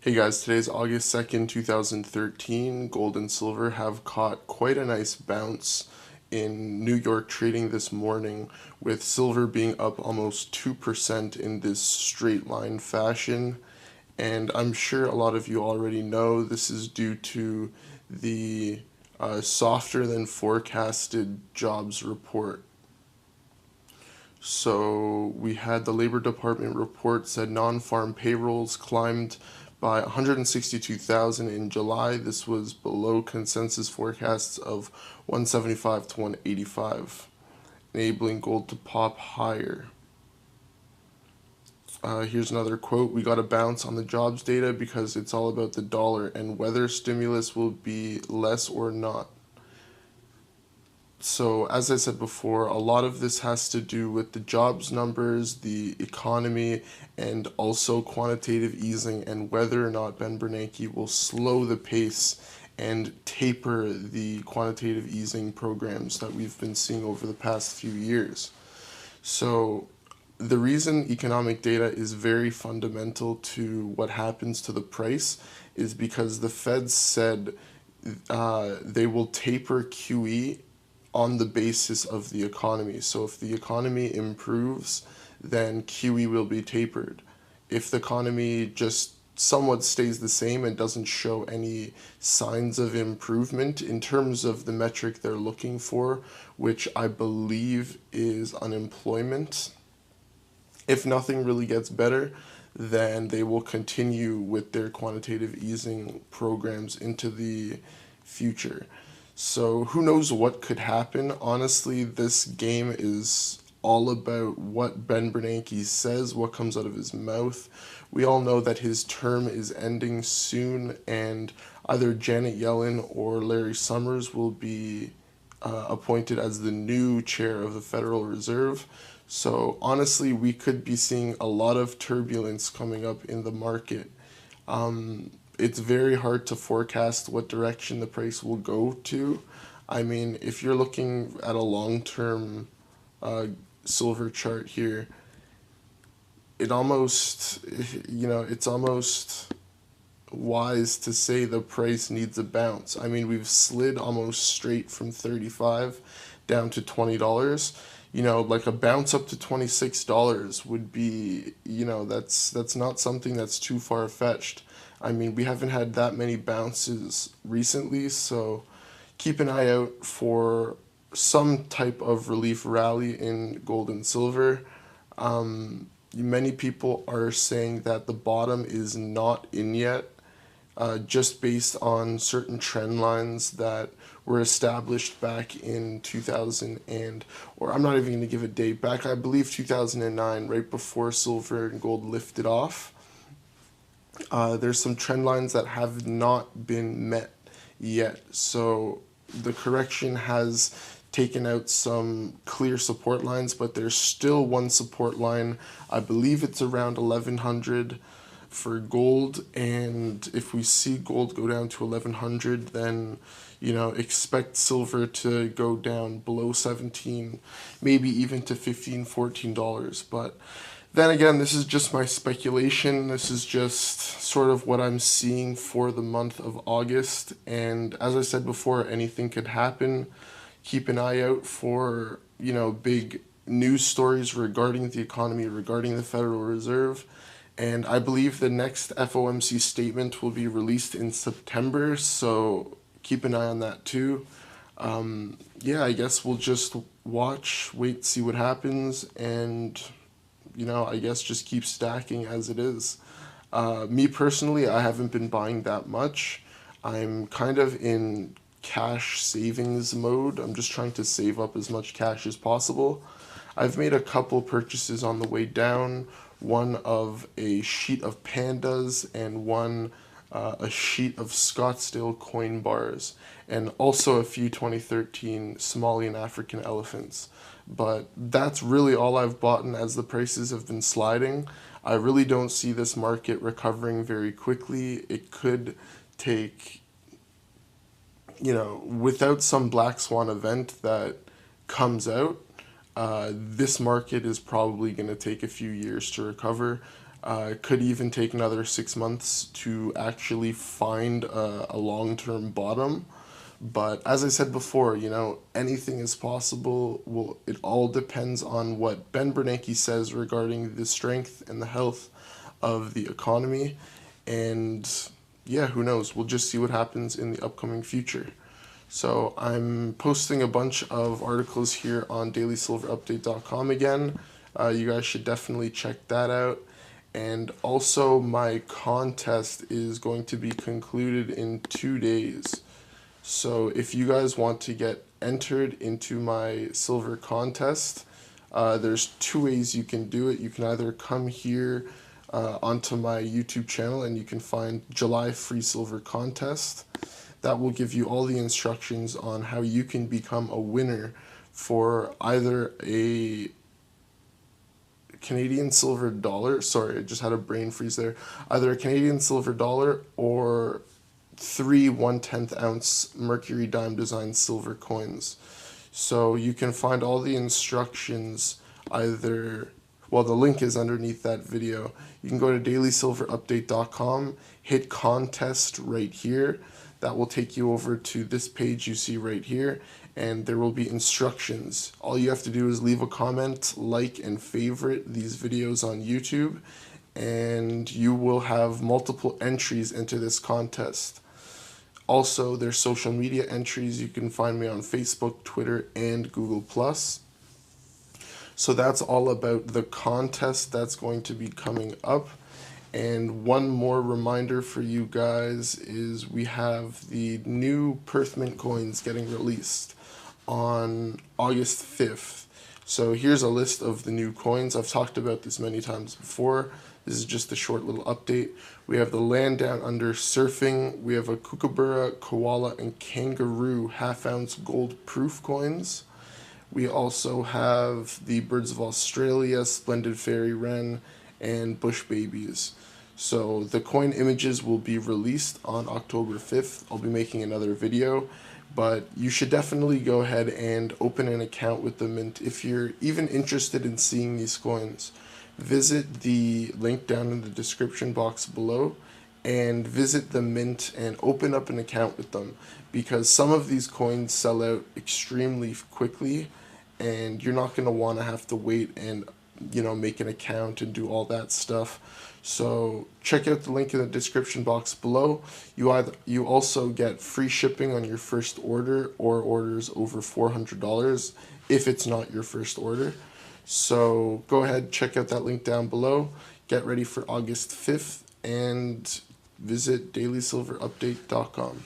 Hey guys, today's August 2nd, 2013. Gold and silver have caught quite a nice bounce in New York trading this morning, with silver being up almost 2% in this straight line fashion. And I'm sure a lot of you already know this is due to the softer than forecasted jobs report. So we had the Labor Department report said non-farm payrolls climbed by 162,000 in July. This was below consensus forecasts of 175 to 185, enabling gold to pop higher. Here's another quote. We got a bounce on the jobs data because it's all about the dollar and whether stimulus will be less or not. So, as I said before, a lot of this has to do with the jobs numbers, the economy, and also quantitative easing, and whether or not Ben Bernanke will slow the pace and taper the quantitative easing programs that we've been seeing over the past few years. So, the reason economic data is very fundamental to what happens to the price is because the Fed said they will taper QE on the basis of the economy. So if the economy improves, then QE will be tapered. If the economy just somewhat stays the same and doesn't show any signs of improvement in terms of the metric they're looking for, which I believe is unemployment, if nothing really gets better, then they will continue with their quantitative easing programs into the future. So who knows what could happen? Honestly, this game is all about what Ben Bernanke says, what comes out of his mouth. We all know that his term is ending soon, and either Janet Yellen or Larry Summers will be appointed as the new chair of the Federal Reserve. So honestly, we could be seeing a lot of turbulence coming up in the market. It's very hard to forecast what direction the price will go to. I mean, if you're looking at a long-term silver chart here, it almost, it's almost wise to say the price needs a bounce. I mean, we've slid almost straight from 35 down to $20. Like a bounce up to $26 would be, that's not something that's too far-fetched. I mean, we haven't had that many bounces recently, so keep an eye out for some type of relief rally in gold and silver. Many people are saying that the bottom is not in yet, just based on certain trend lines that were established back in 2000 or I'm not even going to give a date, back I believe 2009, right before silver and gold lifted off. There's some trend lines that have not been met yet. So the correction has taken out some clear support lines, but there's still one support line. I believe it's around 1100 for gold, and if we see gold go down to 1100, then expect silver to go down below 17, maybe even to $15-14. But then again, this is just my speculation. This is just sort of what I'm seeing for the month of August. And as I said before, anything could happen. Keep an eye out for, big news stories regarding the economy, regarding the Federal Reserve. And I believe the next FOMC statement will be released in September, so keep an eye on that too. I guess we'll just watch, wait, see what happens, and I guess just keep stacking as it is. Me personally, I haven't been buying that much. I'm kind of in cash savings mode. I'm just trying to save up as much cash as possible. I've made a couple purchases on the way down, one of a sheet of pandas and one a sheet of Scottsdale coin bars, and also a few 2013 Somalian African elephants. But that's really all I've bought as the prices have been sliding. I really don't see this market recovering very quickly. It could take, without some black swan event that comes out, this market is probably going to take a few years to recover. It could even take another 6 months to actually find a long-term bottom. But as I said before, anything is possible. Well, it all depends on what Ben Bernanke says regarding the strength and the health of the economy. And yeah, who knows? We'll just see what happens in the upcoming future. So I'm posting a bunch of articles here on dailysilverupdate.com again. You guys should definitely check that out. And also my contest is going to be concluded in 2 days. So if you guys want to get entered into my silver contest, there's 2 ways you can do it. You can either come here onto my YouTube channel and you can find July Free Silver Contest. That will give you all the instructions on how you can become a winner for either a Canadian silver dollar, sorry, I just had a brain freeze there, either a Canadian silver dollar or 3 1/10 ounce Mercury Dime Design silver coins. So you can find all the instructions either, well, the link is underneath that video. You can go to dailysilverupdate.com, hit contest right here. That will take you over to this page you see right here, and there will be instructions. All you have to do is leave a comment, like, and favorite these videos on YouTube, and you will have multiple entries into this contest. Also, there's social media entries. You can find me on Facebook, Twitter, and Google+. So that's all about the contest that's going to be coming up. And one more reminder for you guys is we have the new Perth Mint coins getting released on August 5th. So here's a list of the new coins. I've talked about this many times before. This is just a short little update. We have the Land Down Under Surfing. We have a Kookaburra, Koala, and Kangaroo half-ounce gold proof coins. We also have the Birds of Australia, Splendid Fairy Wren, and Bush Babies. So the coin images will be released on October 5th. I'll be making another video, but you should definitely go ahead and open an account with the Mint if you're even interested in seeing these coins. Visit the link down in the description box below and visit the Mint and open up an account with them, because some of these coins sell out extremely quickly and you're not going to want to have to wait and make an account and do all that stuff. So check out the link in the description box below. You also get free shipping on your first order or orders over $400 if it's not your first order. So go ahead, check out that link down below. Get ready for August 5th and visit dailysilverupdate.com.